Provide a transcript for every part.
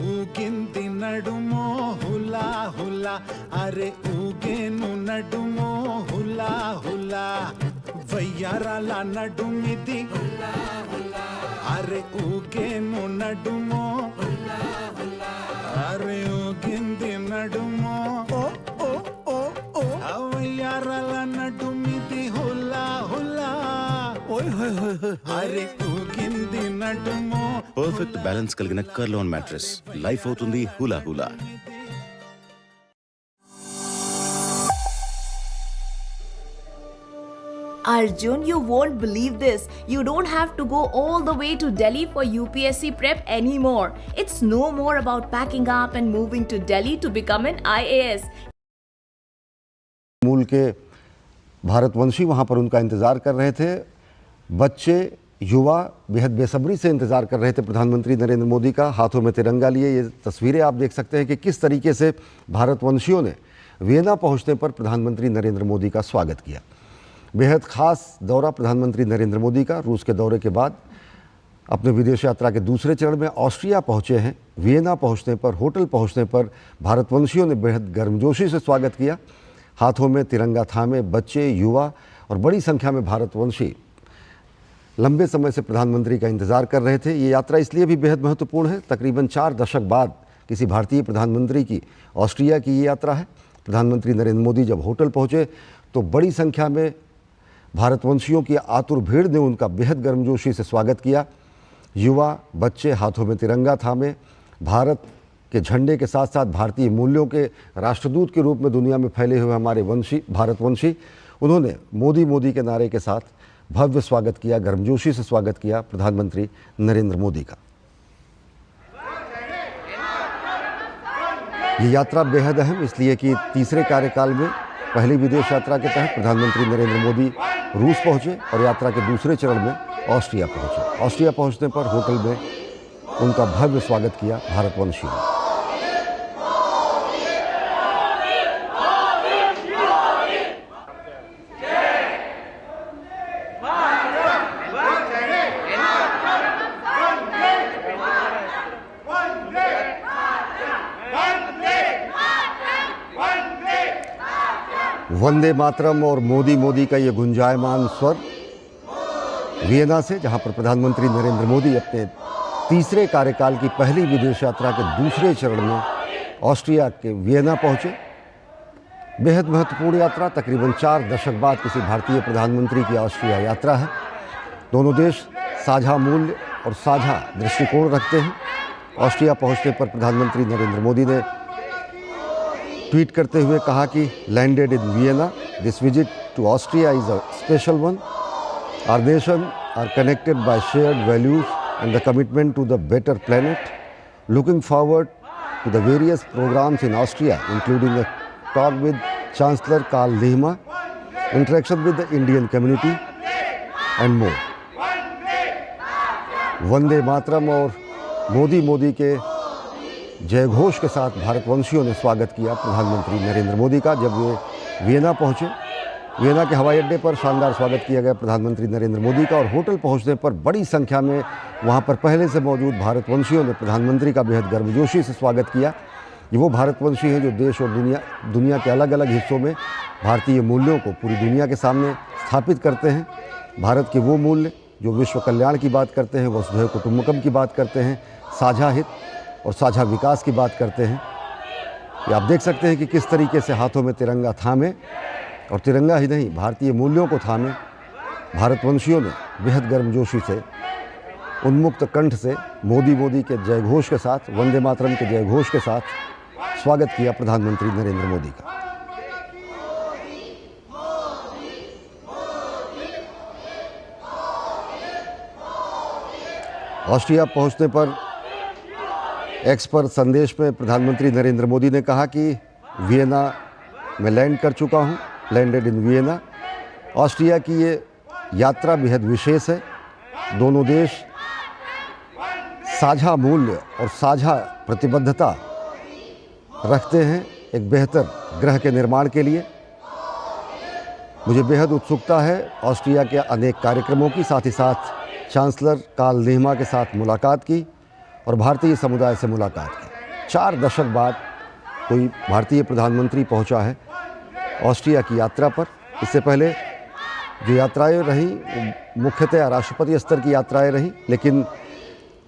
ఊగింది నడుమో హులా హులా అరే ఊగేను నడుమో హులా హులా వయ్యారాల నడుమిది అరే ఊగేను నడుమో అరే ఊగింది నడుమో వయ్యారాల నడుమిది హులా హులా అరే ఊగింది నడుమో పర్ఫెక్ట్ బ్యాలెన్స్ కలిగిన కర్లోన్ మ్యాట్రెస్ లైఫ్ అవుతుంది హులా హులా. Arjun, you won't believe this. You don't have to go all the way to Delhi for UPSC prep anymore. It's no more about packing up and moving to Delhi to become an IAS. मूल के भारतवंशी वहाँ पर उनका इंतज़ार कर रहे थे। बच्चे युवा बेहद बेसब्री से इंतज़ार कर रहे थे प्रधानमंत्री नरेंद्र मोदी का, हाथों में तिरंगा लिए। ये तस्वीरें आप देख सकते हैं कि किस तरीके से भारतवंशियों ने वियना पहुँचने पर प्रधानमंत्री नरेंद्र मोदी का स्वागत किया। बेहद ख़ास दौरा प्रधानमंत्री नरेंद्र मोदी का रूस के दौरे के बाद अपने विदेश यात्रा के दूसरे चरण में ऑस्ट्रिया पहुँचे हैं। वियना पहुँचने पर, होटल पहुँचने पर भारतवंशियों ने बेहद गर्मजोशी से स्वागत किया। हाथों में तिरंगा थामे बच्चे, युवा और बड़ी संख्या में भारतवंशी लंबे समय से प्रधानमंत्री का इंतज़ार कर रहे थे। ये यात्रा इसलिए भी बेहद महत्वपूर्ण है, तकरीबन 4 दशक बाद किसी भारतीय प्रधानमंत्री की ऑस्ट्रिया की ये यात्रा है। प्रधानमंत्री नरेंद्र मोदी जब होटल पहुँचे तो बड़ी संख्या में भारतवंशियों की आतुर भीड़ ने उनका बेहद गर्मजोशी से स्वागत किया। युवा, बच्चे हाथों में तिरंगा थामे भारत के झंडे के साथ साथ भारतीय मूल्यों के राष्ट्रदूत के रूप में दुनिया में फैले हुए हमारे भारतवंशी, उन्होंने मोदी मोदी के नारे के साथ भव्य स्वागत किया, गर्मजोशी से स्वागत किया प्रधानमंत्री नरेंद्र मोदी का। ये यात्रा बेहद अहम इसलिए कि तीसरे कार्यकाल में पहली विदेश यात्रा के तहत प्रधानमंत्री नरेंद्र मोदी रूस पहुंचे और यात्रा के दूसरे चरण में ऑस्ट्रिया पहुंचे। ऑस्ट्रिया पहुंचने पर होटल में उनका भव्य स्वागत किया भारतवंशियों ने। वंदे मातरम और मोदी मोदी का ये गुंजायमान स्वर वियना से, जहां पर प्रधानमंत्री नरेंद्र मोदी अपने तीसरे कार्यकाल की पहली विदेश यात्रा के दूसरे चरण में ऑस्ट्रिया के वियना पहुंचे। बेहद महत्वपूर्ण यात्रा, तकरीबन 4 दशक बाद किसी भारतीय प्रधानमंत्री की ऑस्ट्रिया यात्रा है। दोनों देश साझा मूल्य और साझा दृष्टिकोण रखते हैं। ऑस्ट्रिया पहुंचने पर प्रधानमंत्री नरेंद्र मोदी ने ट्वीट करते हुए कहा कि landed in Vienna, this visit to Austria is a special one. Our nation are connected by shared values and the commitment to the better planet. Looking forward to the various programmes in Austria including a talk with Chancellor Karl Nehammer, interaction with the Indian community and more. Vande Mataram और मोदी मोदी के जय घोष के साथ भारतवंशियों ने स्वागत किया प्रधानमंत्री नरेंद्र मोदी का जब वे वियना पहुंचे। वियना के हवाई अड्डे पर शानदार स्वागत किया गया प्रधानमंत्री नरेंद्र मोदी का और होटल पहुंचने पर बड़ी संख्या में वहां पर पहले से मौजूद भारतवंशियों ने प्रधानमंत्री का बेहद गर्मजोशी से स्वागत किया। ये वो भारतवंशी हैं जो देश और दुनिया के अलग अलग हिस्सों में भारतीय मूल्यों को पूरी दुनिया के सामने स्थापित करते हैं। भारत के वो मूल्य जो विश्व कल्याण की बात करते हैं, वसुधैव कुटुंबकम की बात करते हैं, साझा हित और साझा विकास की बात करते हैं। ये आप देख सकते हैं कि किस तरीके से हाथों में तिरंगा थामे, और तिरंगा ही नहीं भारतीय मूल्यों को थामे भारतवंशियों ने बेहद गर्मजोशी से, उन्मुक्त कंठ से मोदी मोदी के जय घोष के साथ, वंदे मातरम के जय घोष के साथ स्वागत किया प्रधानमंत्री नरेंद्र मोदी का। ऑस्ट्रिया पहुंचने पर एक्स पर संदेश में प्रधानमंत्री नरेंद्र मोदी ने कहा कि वियना में लैंड कर चुका हूं, लैंडेड इन वियना। ऑस्ट्रिया की ये यात्रा बेहद विशेष है। दोनों देश साझा मूल्य और साझा प्रतिबद्धता रखते हैं एक बेहतर ग्रह के निर्माण के लिए। मुझे बेहद उत्सुकता है ऑस्ट्रिया के अनेक कार्यक्रमों की, साथ ही साथ चांसलर कार्ल नेहमा के साथ मुलाकात की। और भारतीय समुदाय से मुलाकात की। 4 दशक बाद कोई भारतीय प्रधानमंत्री पहुंचा है ऑस्ट्रिया की यात्रा पर। इससे पहले जो यात्राएं रहीं मुख्यतः राष्ट्रपति स्तर की यात्राएं रहीं, लेकिन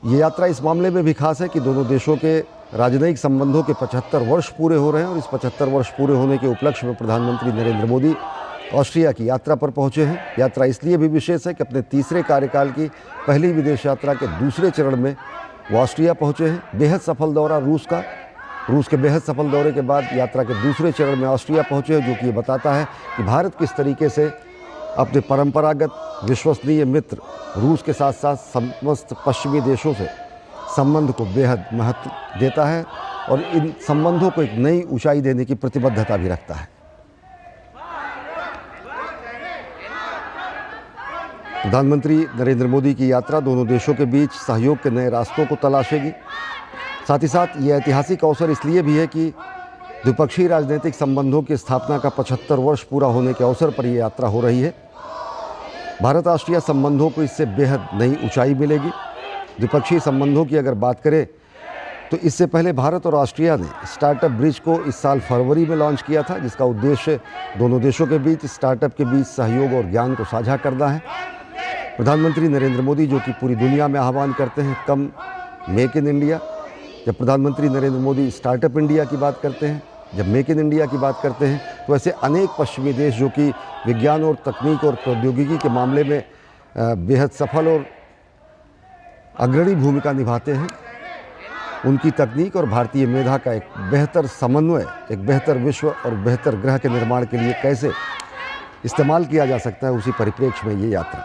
ये यात्रा इस मामले में भी खास है कि दोनों देशों के राजनयिक संबंधों के 75 वर्ष पूरे हो रहे हैं और इस 75 वर्ष पूरे होने के उपलक्ष्य में प्रधानमंत्री नरेंद्र मोदी ऑस्ट्रिया की यात्रा पर पहुंचे हैं। यात्रा इसलिए भी विशेष है कि अपने तीसरे कार्यकाल की पहली विदेश यात्रा के दूसरे चरण में वो ऑस्ट्रिया पहुंचे हैं। बेहद सफल दौरा रूस के बेहद सफल दौरे के बाद यात्रा के दूसरे चरण में ऑस्ट्रिया पहुंचे हैं, जो कि ये बताता है कि भारत किस तरीके से अपने परंपरागत विश्वसनीय मित्र रूस के साथ साथ समस्त पश्चिमी देशों से संबंध को बेहद महत्व देता है और इन संबंधों को एक नई ऊंचाई देने की प्रतिबद्धता भी रखता है। प्रधानमंत्री नरेंद्र मोदी की यात्रा दोनों देशों के बीच सहयोग के नए रास्तों को तलाशेगी। साथ ही साथ ये ऐतिहासिक अवसर इसलिए भी है कि द्विपक्षीय राजनीतिक संबंधों की स्थापना का 75 वर्ष पूरा होने के अवसर पर यह यात्रा हो रही है। भारत ऑस्ट्रिया संबंधों को इससे बेहद नई ऊंचाई मिलेगी। द्विपक्षीय संबंधों की अगर बात करें तो इससे पहले भारत और ऑस्ट्रिया ने स्टार्टअप ब्रिज को इस साल फरवरी में लॉन्च किया था, जिसका उद्देश्य दोनों देशों के बीच स्टार्टअप के बीच सहयोग और ज्ञान को साझा करना है। प्रधानमंत्री नरेंद्र मोदी जो कि पूरी दुनिया में आह्वान करते हैं कम मेक इन इंडिया, जब प्रधानमंत्री नरेंद्र मोदी स्टार्टअप इंडिया की बात करते हैं, जब मेक इन इंडिया की बात करते हैं, तो ऐसे अनेक पश्चिमी देश जो कि विज्ञान और तकनीक और प्रौद्योगिकी के मामले में बेहद सफल और अग्रणी भूमिका निभाते हैं, उनकी तकनीक और भारतीय मेधा का एक बेहतर समन्वय, एक बेहतर विश्व और बेहतर ग्रह के निर्माण के लिए कैसे इस्तेमाल किया जा सकता है, उसी परिप्रेक्ष्य में ये यात्रा।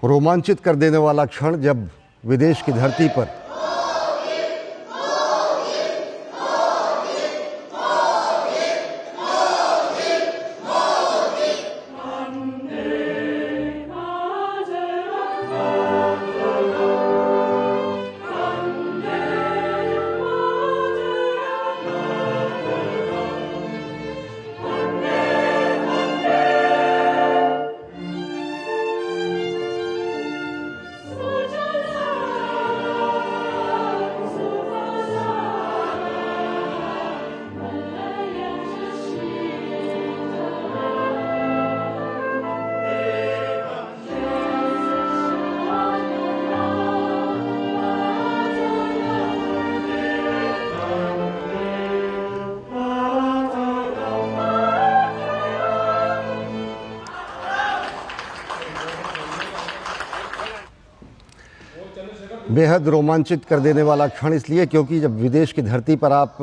रोमांचित कर देने वाला क्षण जब विदेश की धरती पर बेहद रोमांचित कर देने वाला क्षण इसलिए क्योंकि जब विदेश की धरती पर आप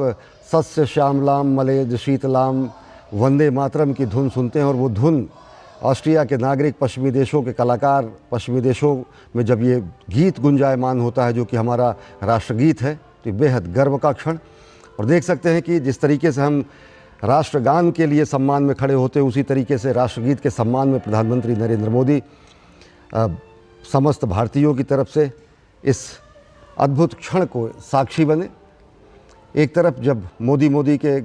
सस्य श्यामलाम मलयज शीतलाम वंदे मातरम की धुन सुनते हैं और वो धुन ऑस्ट्रिया के नागरिक पश्चिमी देशों के कलाकार पश्चिमी देशों में जब ये गीत गुंजायमान होता है जो कि हमारा राष्ट्रगीत है, तो बेहद गर्व का क्षण। और देख सकते हैं कि जिस तरीके से हम राष्ट्रगान के लिए सम्मान में खड़े होते हैं, उसी तरीके से राष्ट्रगीत के सम्मान में प्रधानमंत्री नरेंद्र मोदी समस्त भारतीयों की तरफ से इस अद्भुत क्षण को साक्षी बने। एक तरफ जब मोदी के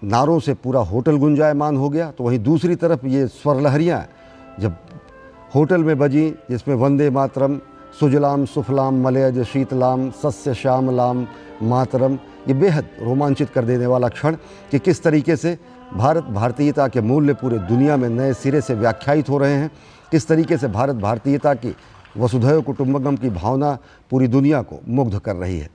नारों से पूरा होटल गुंजायमान हो गया, तो वहीं दूसरी तरफ ये स्वर लहरियाँ जब होटल में बजी, जिसमें वंदे मातरम, सुजलाम सुफलाम मलयज शीतलाम सस्य श्यामलाम मातरम, ये बेहद रोमांचित कर देने वाला क्षण कि किस तरीके से भारतीयता के मूल्य पूरे दुनिया में नए सिरे से व्याख्यायित हो रहे हैं, किस तरीके से भारतीयता की वसुधैव कुटुंबकम की भावना पूरी दुनिया को मुग्ध कर रही है।